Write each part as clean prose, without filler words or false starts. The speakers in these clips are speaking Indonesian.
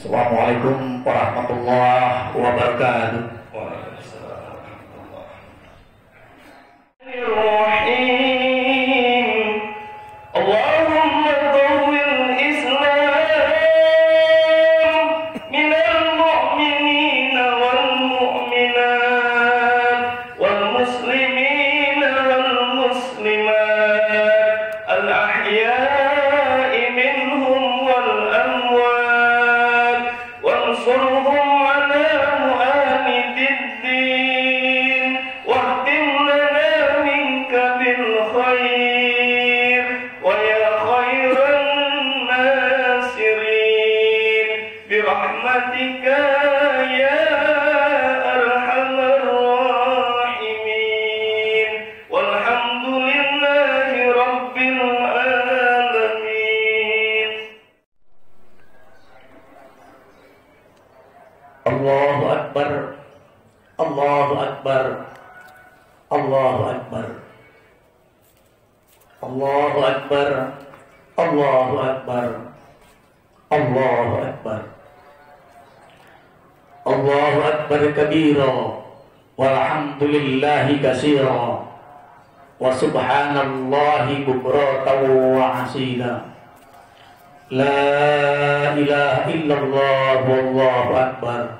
Assalamualaikum warahmatullahi wabarakatuh. Allahu Akbar, Allahu Akbar, Allahu Akbar, Allahu Akbar, Allahu Akbar, Allahu Akbar, Allahu Akbar kabira, walhamdulillahi katsira, wa subhanallahi bukratan wa asila. La ilaha illallah wallahu akbar,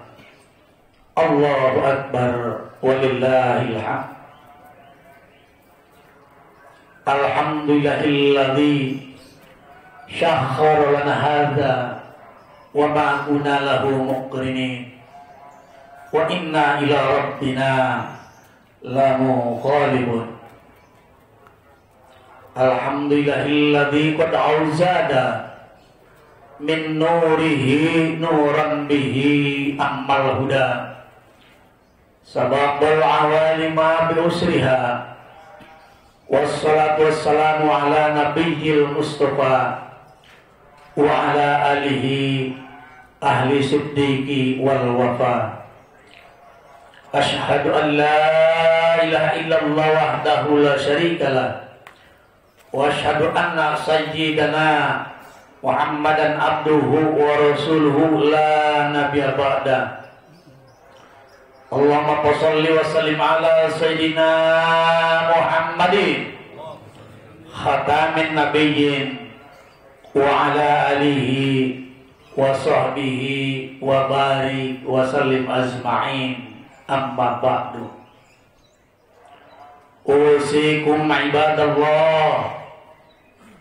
Allahu akbar walillahil hamd. Alhamdulillahilladzi syakhkhara lana hadza wa ma kunna lahu muqrinin wa inna ila rabbina lamunqalibun. Alhamdulillahilladzi qad auzada min nurihi nuran bihi ammal huda sabaqul awalima bi usriha wassalatu wassalamu ala nabiyyil mustafa wa ala alihi ahli siddiqi wal wafa. Asyhadu an la ilaha illallah wahdahu la syarikalah wa asyhadu anna sayyidana Muhammadan abduhu wa rasuluhu la nabiyya ba'da. Allahumma shalli wa sallim ala sayyidina Muhammadin khatamin nabiyyin wa ala alihi wa sahbihi wa barik wa sallim ajma'in, amma ba'du. Usikum ibadallah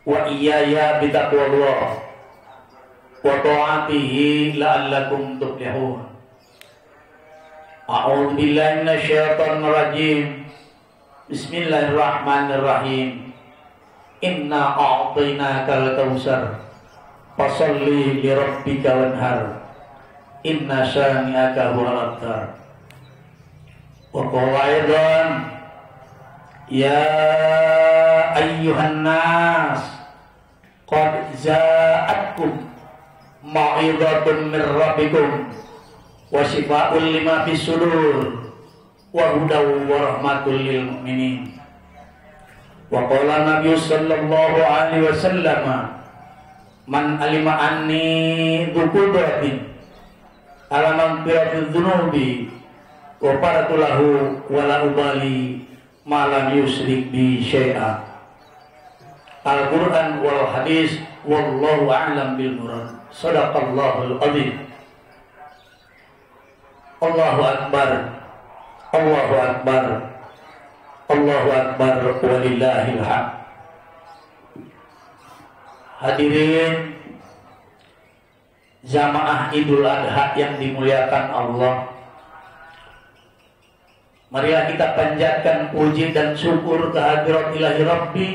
wa iyaya bitaqwallah wa ta'atihi la'allakum tuflihun. A'udzu billahi minasyaitonir rajim. Bismillahirrahmanirrahim. Inna a'tainakal kautsar fasholli li rabbika wanhar. Inna syani'aka huwal abtar. Wa qala aidan ya ayyuhan nas qad ja'atkum mau'izatun min rabbikum wa shifaa'un lima fis sudur wa hudaw wa rahmatul lil mu'minin. Wa qala Nabi sallallahu alaihi wasallam man alima anni dzukudratin ala maghfiratiz dzunubi wa faratulahu wa la ubali ma lam yusyrik bi syai'a. Al-Quran wal hadis wallahu a'lam bil murad. Shadaqallahul azim. Allahu akbar, Allahu akbar, Allahu Akbar walillahil hamd. Hadirin jamaah Idul Adha yang dimuliakan Allah, marilah kita panjatkan puji dan syukur kehadirat Ilahi Rabbi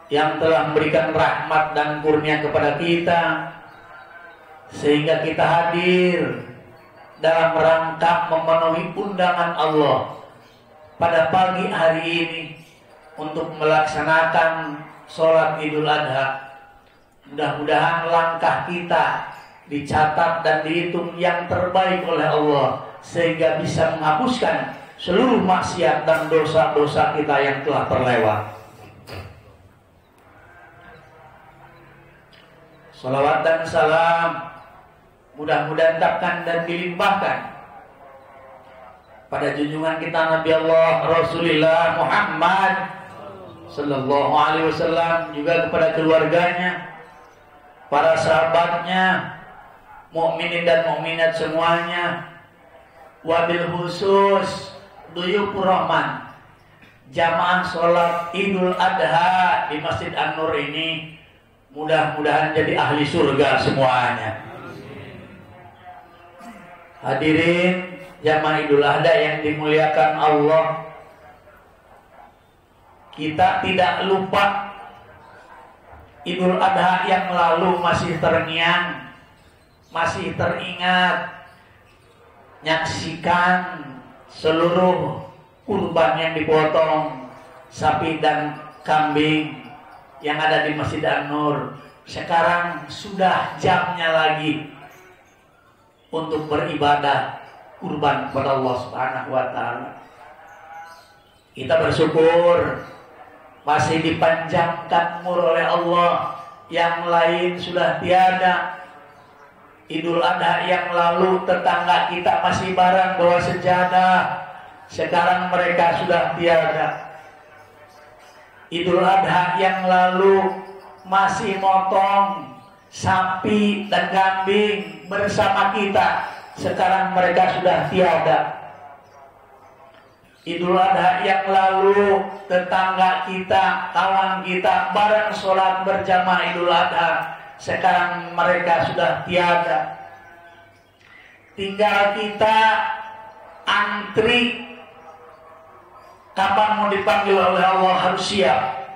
yang telah memberikan rahmat dan kurnia kepada kita sehingga kita hadir dalam rangka memenuhi undangan Allah pada pagi hari ini untuk melaksanakan sholat Idul Adha. Mudah-mudahan langkah kita dicatat dan dihitung yang terbaik oleh Allah sehingga bisa menghapuskan seluruh maksiat dan dosa-dosa kita yang telah terlewat. Salawat dan salam mudah-mudahan datang dan dilimpahkan pada junjungan kita Nabi Allah Rasulullah Muhammad Sallallahu Alaihi Wasallam, juga kepada keluarganya, para sahabatnya, mukminin dan mukminat semuanya, wabil khusus Duyufur Rahman, jamaah sholat Idul Adha di Masjid An-Nur ini, mudah-mudahan jadi ahli surga semuanya. Hadirin jamaah Idul Adha yang dimuliakan Allah, kita tidak lupa Idul Adha yang lalu masih terngiang, masih teringat, nyaksikan seluruh kurban yang dipotong, sapi dan kambing yang ada di Masjid An-Nur. Sekarang sudah jamnya lagi untuk beribadah kurban kepada Allah Subhanahu wa Ta'ala. Kita bersyukur masih dipanjangkan umur oleh Allah, yang lain sudah tiada. Idul Adha yang lalu tetangga kita masih barang bawa sejadah, sekarang mereka sudah tiada. Idul Adha yang lalu masih motong sapi dan kambing bersama kita, sekarang mereka sudah tiada. Idul Adha yang lalu tetangga kita, kawan kita bareng sholat berjamaah Idul Adha, sekarang mereka sudah tiada. Tinggal kita antri, kapan mau dipanggil oleh Allah harus siap.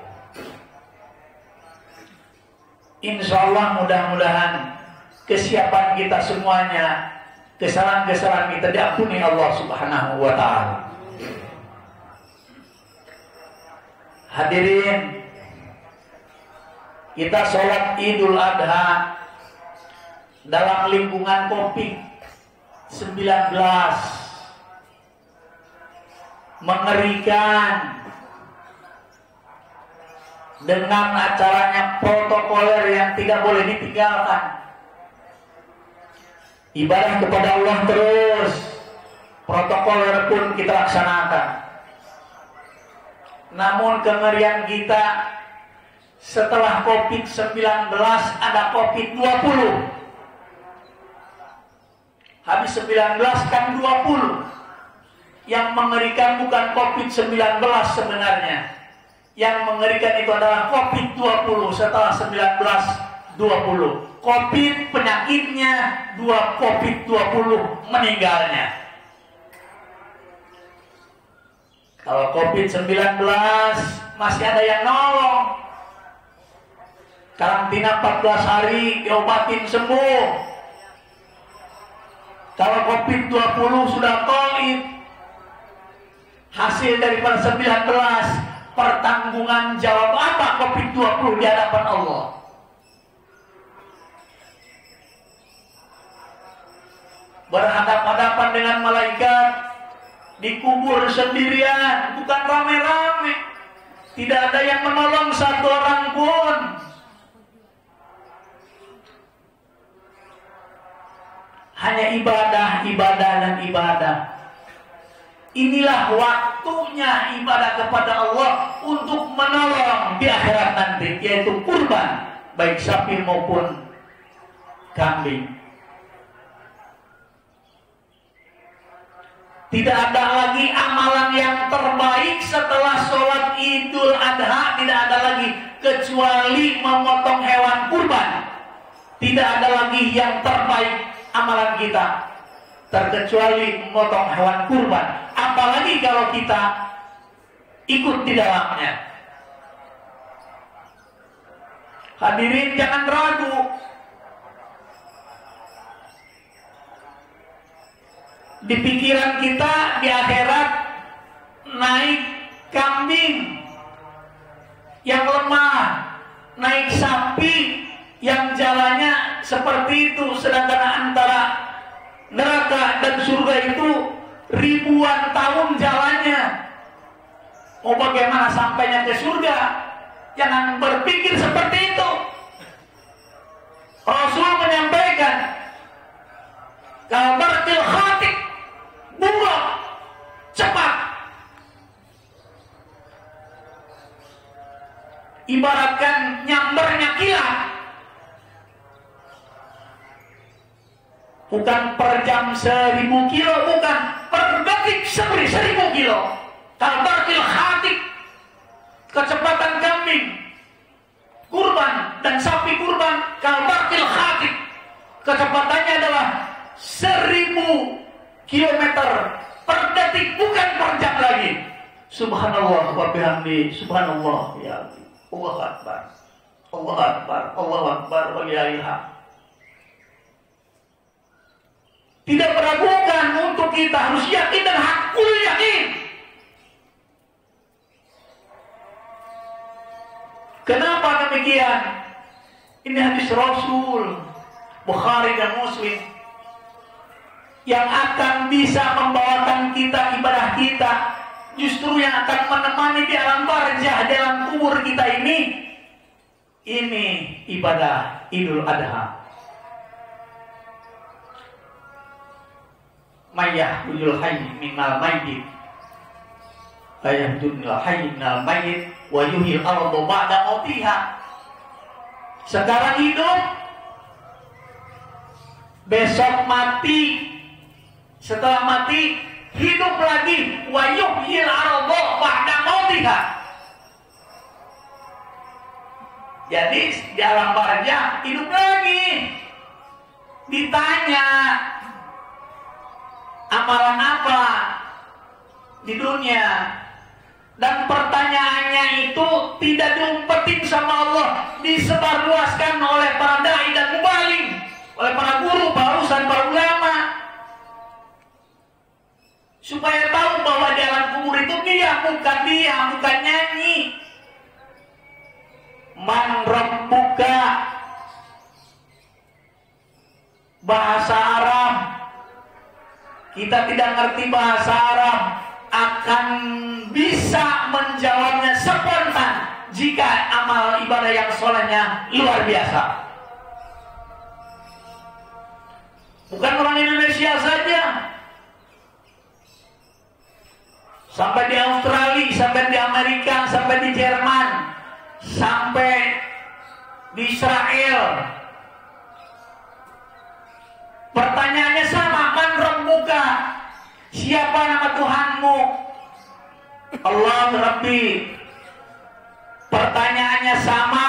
Insya Allah mudah-mudahan kesiapan kita semuanya, kesalahan-kesalahan kita diampuni Allah Subhanahu wa Ta'ala. Hadirin, kita sholat Idul Adha dalam lingkungan COVID-19, mengerikan, dengan acaranya protokoler yang tidak boleh ditinggalkan. Ibadah kepada Allah terus, protokoler pun kita laksanakan. Namun kengerian kita, setelah COVID-19 ada COVID-20. Habis 19 kan 20. Yang mengerikan bukan COVID-19 sebenarnya. Yang mengerikan itu adalah COVID-20 setelah 19-20. COVID penyakitnya, COVID-20 meninggalnya. Kalau COVID-19 masih ada yang nolong, karantina 14 hari diobatin sembuh. Kalau COVID-20 sudah COVID, hasil daripada 19, pertanggungan jawab apa COVID-20 di hadapan Allah? Berhadapan-hadapan dengan malaikat, dikubur sendirian, bukan rame-rame. Tidak ada yang menolong satu orang pun. Hanya ibadah, ibadah, dan ibadah. Inilah waktunya ibadah kepada Allah untuk menolong di akhirat nanti, yaitu kurban, baik sapi maupun kambing. Tidak ada lagi amalan yang terbaik lagi kecuali memotong hewan kurban. Tidak ada lagi yang terbaik amalan kita terkecuali memotong hewan kurban. Apalagi kalau kita ikut di dalamnya. Hadirin, jangan ragu. Di pikiran kita di akhirat naik kambing yang lemah, naik sapi yang jalannya seperti itu, sedangkan antara neraka dan surga itu ribuan tahun jalannya. Mau bagaimana sampainya ke surga? Jangan berpikir seperti itu. Rasul menyampaikan, kabartil khatib, buruk, cepat. Ibaratkan nyambernya kilat. Bukan per jam 1000 kilo, bukan per detik 1000 kilo. Kabartil khatib, kecepatan kambing kurban dan sapi kurban, kabartil khatib, kecepatannya adalah 1000 kilometer per detik, bukan per jam lagi. Subhanallah wa bihamdi, subhanallah ya Allah akbar, Allah akbar, Allah akbar wa lillahilham. Tidak meragukan, untuk kita harus yakin dan hakul yakin. Kenapa demikian? Ini hadis Rasul Bukhari dan Muslim yang akan bisa membawakan kita ibadah kita, justru yang akan menemani di alam barzah, dalam kubur kita ini ibadah Idul Adha. Mayyahul hayy minal mayyit, ayahdul hayy minal mayyit, wa yuhyil ardu ba'da mautiha. Sekarang hidup, besok mati, setelah mati hidup lagi, wa yuhyil ardu ba'da mautiha. Jadi di alam barzah hidup lagi, ditanya amalan apa di dunia, dan pertanyaannya itu tidak diumpetin sama Allah, disebarluaskan oleh para dai dan mubaligh, oleh para guru, para ustaz, para ulama, supaya tahu bahwa di alam kubur itu bukan nyanyi. Man rabbuka, bahasa Arab. Kita tidak ngerti bahasa Arab, akan bisa menjawabnya spontan jika amal ibadah yang solehnya luar biasa. Bukan orang Indonesia saja, sampai di Australia, sampai di Amerika, sampai di Jerman, sampai di Israel. Pertanyaannya sama, man rabbuka, siapa nama Tuhanmu? Allah Rabbi. Pertanyaannya sama,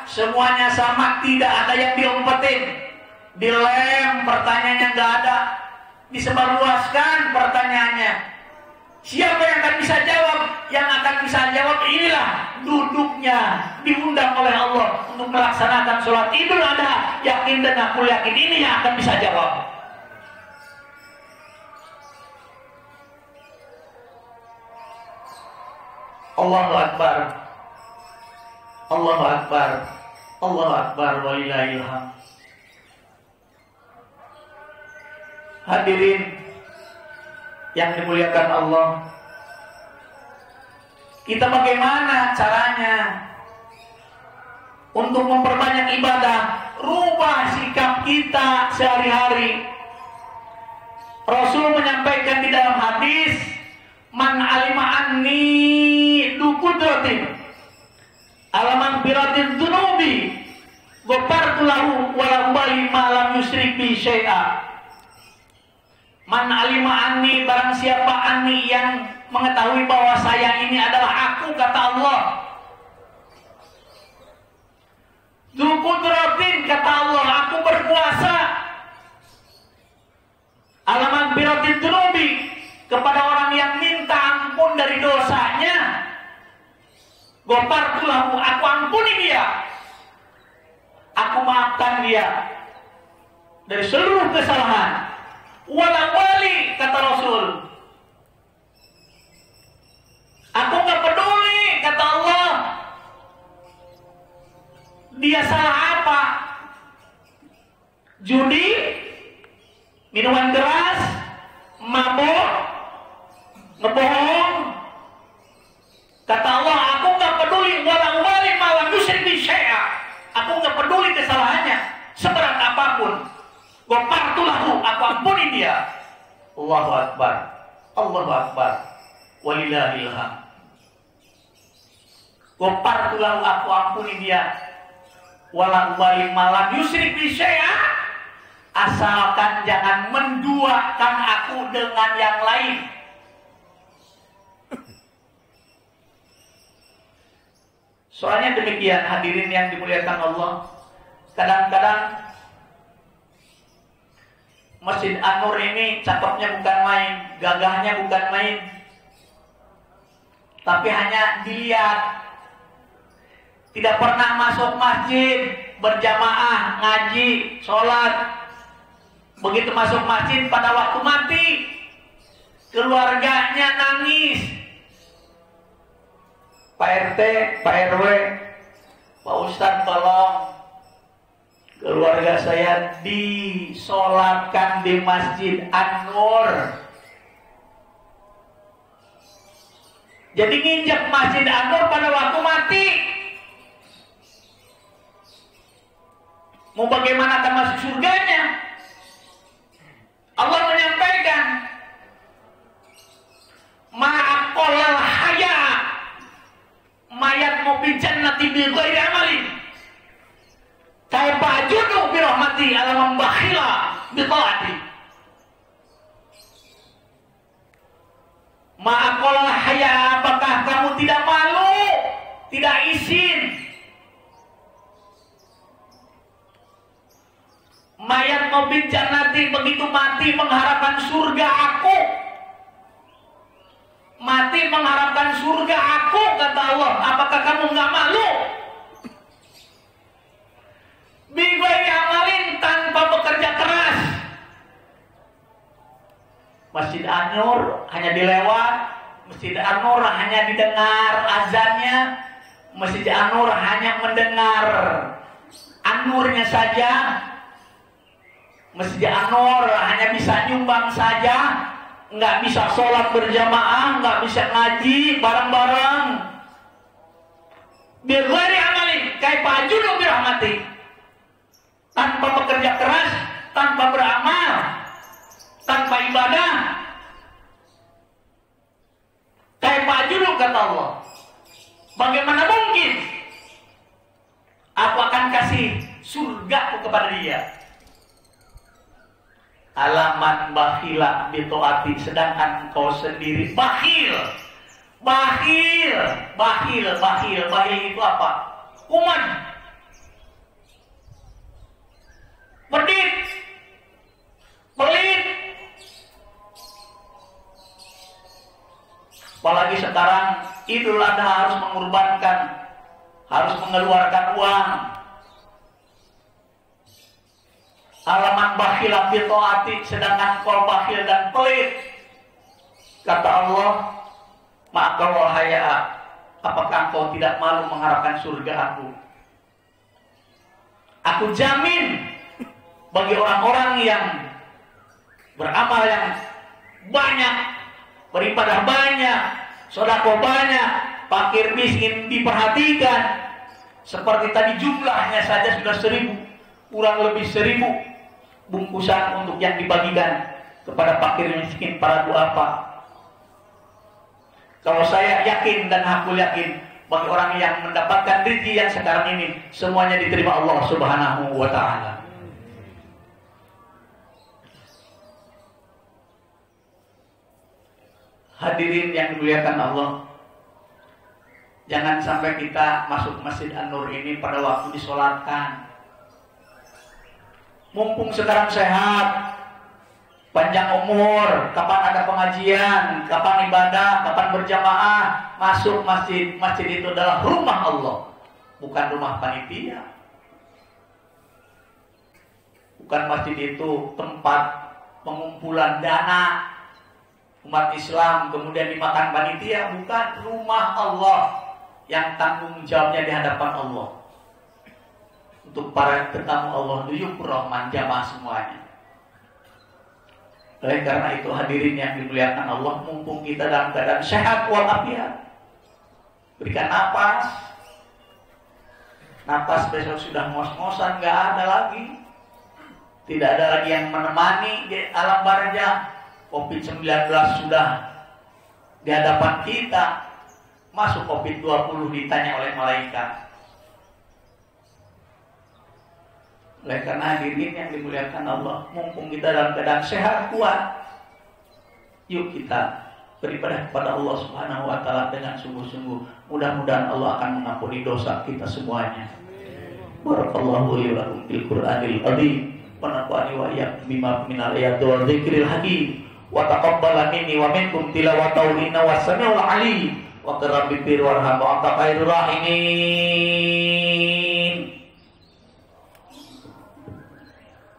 semuanya sama, tidak ada yang diumpetin, dilem pertanyaannya, nggak ada, disebarluaskan pertanyaannya. Siapa yang akan bisa jawab? Yang akan bisa jawab inilah duduknya, diundang oleh Allah untuk melaksanakan sholat Idul Adha. Yakin dan aku yakin ini yang akan bisa jawab. Allahu Akbar, Allahu Akbar, Allahu Akbar, walillahilham. Hadirin yang dimuliakan Allah, kita bagaimana caranya untuk memperbanyak ibadah? Rubah sikap kita sehari-hari. Rasul menyampaikan di dalam hadis, man alima anni dukudratin alaman biratin dunubi ghafartu lahu walau bali malam yusrik bi syai'a. Man alima anni, barang siapa anni yang mengetahui bahwa saya ini adalah aku, kata Allah, Dzulqudratin, kata Allah, aku berkuasa. Alaman biratin dunubi, kepada orang yang minta ampun dari dosanya, ghafartulahu, aku ampuni dia, aku maafkan dia dari seluruh kesalahan. Wala wali, kata Rasul, aku gak peduli, kata Allah, dia salah apa, judi, minuman keras, mabuk, ngebohong. Kata Allah, aku gak peduli, walau wali malam yusyrik bi syai'a, aku gak peduli kesalahannya seberat apapun. Ghafartulahu, aku ampuni dia. Allahu Akbar, Allahu Akbar, walillahil hamd. Ghafartulahu, aku ampuni dia, walau wali malam yusyrik bi syai'a, asalkan jangan menduakan aku dengan yang lain. Soalnya demikian, hadirin yang dimuliakan Allah, kadang-kadang Masjid An-Nur ini cakepnya bukan main, gagahnya bukan main, tapi hanya dilihat. Tidak pernah masuk masjid berjamaah, ngaji, sholat. Begitu masuk masjid pada waktu mati, keluarganya nangis. Pak RT, Pak RW, Pak Ustadz, tolong keluarga saya disolatkan di Masjid An-Nur. Jadi nginjak Masjid An-Nur pada waktu mati. Mau bagaimana akan masuk surganya? Allah menyampaikan, ma'aqallal haya, mayat mau jannati bi ghairi amalin, kaifa ajudu bi rahmati ala man bakhila bi taati. Ma'aqallal haya, apakah kamu tidak malu, tidak izin? Mayat mobil jannati, begitu mati mengharapkan surga aku, mati mengharapkan surga aku, kata Allah, apakah kamu nggak malu? Bighairi amalin, tanpa bekerja keras. Masjid An-Nur hanya dilewat, Masjid An-Nur hanya didengar azannya, Masjid An-Nur hanya mendengar An-Nurnya saja, Masjid An-Nur hanya bisa nyumbang saja, nggak bisa sholat berjamaah, nggak bisa ngaji bareng-bareng. Bighairi amalin, kaifa ajudu bi rahmati, tanpa bekerja keras, tanpa beramal, tanpa ibadah. Kaifa ajudu, kata Allah, bagaimana mungkin aku akan kasih surgaku kepada dia? Alaman bakhila bitoati, sedangkan engkau sendiri bakhil. Bakhil itu apa? Kuman, pedit, pelit. Apalagi sekarang Idul Adha harus mengorbankan, harus mengeluarkan uang. Alaman bakhila bitoati, sedangkan kau bakhil dan pelit. Kata Allah, maka wahaya, apakah kau tidak malu mengharapkan surga aku? Aku jamin bagi orang-orang yang beramal yang banyak, beribadah banyak, sedekah banyak, fakir miskin diperhatikan. Seperti tadi jumlahnya saja sudah 1000, kurang lebih 1000 bungkusan untuk yang dibagikan kepada fakir miskin para duafa. Kalau saya yakin dan aku yakin, bagi orang yang mendapatkan rezeki yang sekarang ini, semuanya diterima Allah Subhanahu wa ta'ala. Hadirin yang dimuliakan Allah, Jangan sampai kita masuk Masjid An-Nur ini pada waktu disolatkan. Mumpung sekarang sehat, panjang umur, kapan ada pengajian, kapan ibadah, kapan berjamaah, masuk masjid. Masjid itu adalah rumah Allah, bukan rumah panitia. Bukan masjid itu tempat pengumpulan dana umat Islam kemudian dimakan panitia. Bukan, rumah Allah yang tanggung jawabnya di hadapan Allah. Untuk para tetamu Allah, duyukur rahman jamaah semuanya. Oleh karena itu hadirin yang dimuliakan Allah, mumpung kita dalam keadaan sehat walafiat, berikan napas. Napas besok sudah ngos-ngosan, gak ada lagi. Tidak ada lagi yang menemani di alam barzah. COVID-19 sudah di hadapan kita. Masuk COVID-20 ditanya oleh malaikat. Oleh karena hadirin yang dimuliakan Allah, mumpung kita dalam keadaan sehat kuat, yuk kita beribadah kepada Allah Subhanahu wa taala dengan sungguh-sungguh. Mudah-mudahan Allah akan mengampuni dosa kita semuanya. Barakallahu li wa lakum fil Qur'anil azim wa nafa'ani wa iyyakum bima minal ayati wal dzikril hakim wa taqabbal minni wa minkum tilawatahu innahu was-sami'ul 'alim. Wa qarrab bir warham wa anta khairur rahimin.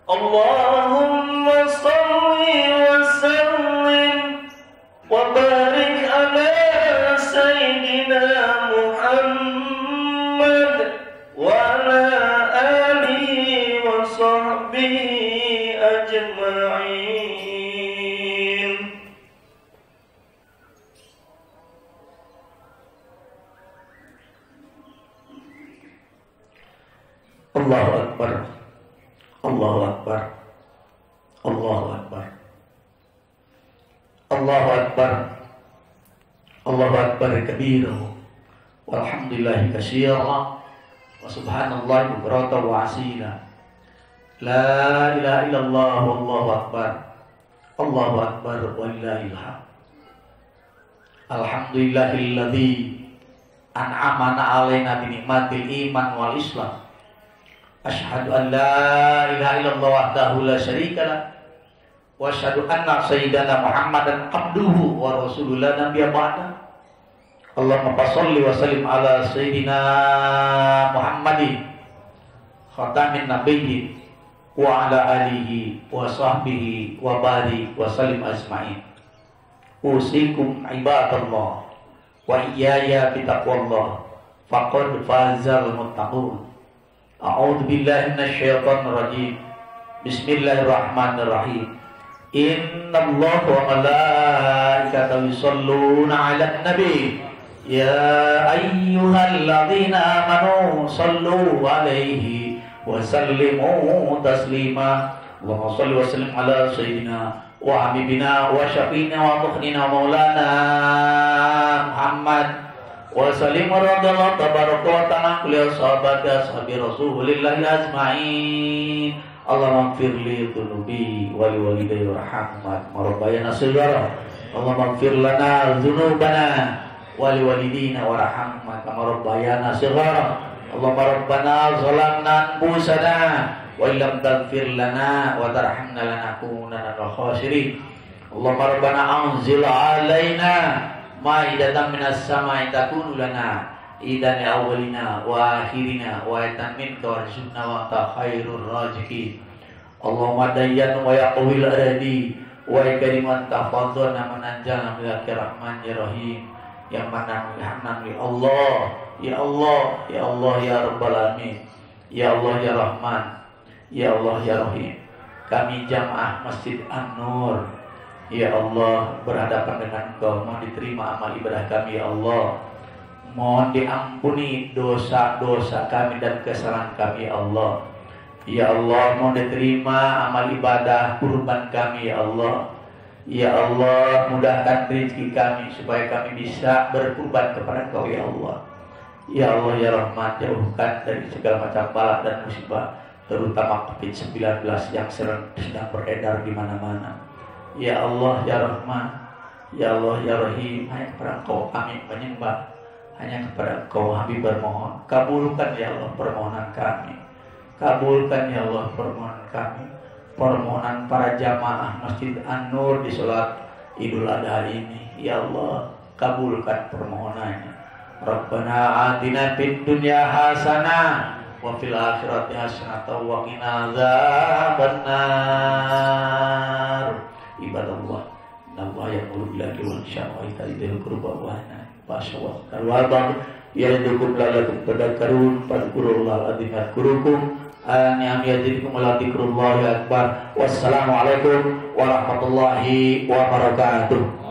Allahumma shalli wa sallim wa barik ala sayyidina Muhammad wa ala alihi wa sahbihi ajma'in. Allahu Akbar, Allahu Akbar, Allahu Akbar, Allahu Akbar, Allahu Akbar kabira, walhamdulillahi katsira, wa subhanallahi bukratan wa asila. La ilaha illallah wallahu akbar, Allahu akbar walillahil hamd. Alhamdulillahilladzi an'amana alaina bi nikmatil iman wal islam. Asyhadu an la ilaha illallah wahdahu la syarika lah wa asyhadu anna sayyidana Muhammadan abduhu wa rasuluhu la nabiyya ba'da. Allahumma shalli wa sallim ala sayyidina Muhammadin khatamin nabiyyin wa ala alihi wa sahbihi wa barik wa sallim ajma'in. Usikum ibadallah wa iyaya bitaqwallah faqad fazal muttaqun. A'udzu billahi minasyaitonir rajim. Bismillahirrahmanirrahim. Innallaha wa malaikatahu yusholluna 'alan nabi. Ya ayyuhalladzina amanu shallu 'alaihi wa sallimu taslima. Allahumma shalli wa sallim ala sayyidina wa habibina wa syafiina wa mukhnina maulana Muhammad wa sallim radallahu tabaraka wa ta'ala kulli sahabati ashabi rasulillahi ajma'in. Allahumma ighfir li dhunubi wa li walidayya warhamhuma kama rabbayana shighara. Allahumma ighfir lana dhunubana wa li walidina warhamhuma kama rabbayana shighara. Allahumma rabbana zalamna anfusana wa illam taghfir lana wa tarhamna lanakunanna minal khasirin. Allahumma rabbana anzil alaina ma'idatan minas sama'i takunu lana idan awwalina wa akhirina wa ayatan minka warzuqna wa anta khairur raziqin. Allahumma dayyan wa yaqwil aradi wa kariman tahfazna man anjana min rahmanir rahim. Ya manan ya hanan ya Allah, ya Allah, ya Allah ya rabbal alamin, ya Allah ya Rahman, ya Allah ya Rahim. Kami jamaah Masjid An-Nur, ya Allah, berhadapan dengan Engkau, mohon diterima amal ibadah kami ya Allah. Mohon diampuni dosa-dosa kami dan kesalahan kami ya Allah. Ya Allah, mohon diterima amal ibadah kurban kami ya Allah. Ya Allah, mudahkan rezeki kami supaya kami bisa berkurban kepada Engkau ya Allah. Ya Allah ya Rahman, jauhkan dari segala macam bala dan musibah, terutama COVID-19 yang sedang beredar di mana-mana. Ya Allah ya Rahman, ya Allah ya Rahim, hanya kepada Engkau kami menyembah, hanya kepada Engkau kami bermohon. Kabulkan ya Allah permohonan kami. Kabulkan ya Allah permohonan kami. Permohonan para jamaah Masjid An-Nur di sholat Idul Adha ini. Ya Allah, kabulkan permohonannya. Rabbana atina fid dunya hasanah wa fil akhirati hasanah wa qina adzabannar. Ibadallah, innallaha ya'muru bil adli wal ihsani wa ita'i dzil qurba wa yanha 'anil wal baghi ya'idukum la'allakum tadhakkarun. Fadhkurullaha adzim yadhkurukum. An yazidukum wa la dzikrullahi akbar. Wassalamualaikum warahmatullahi wabarakatuh.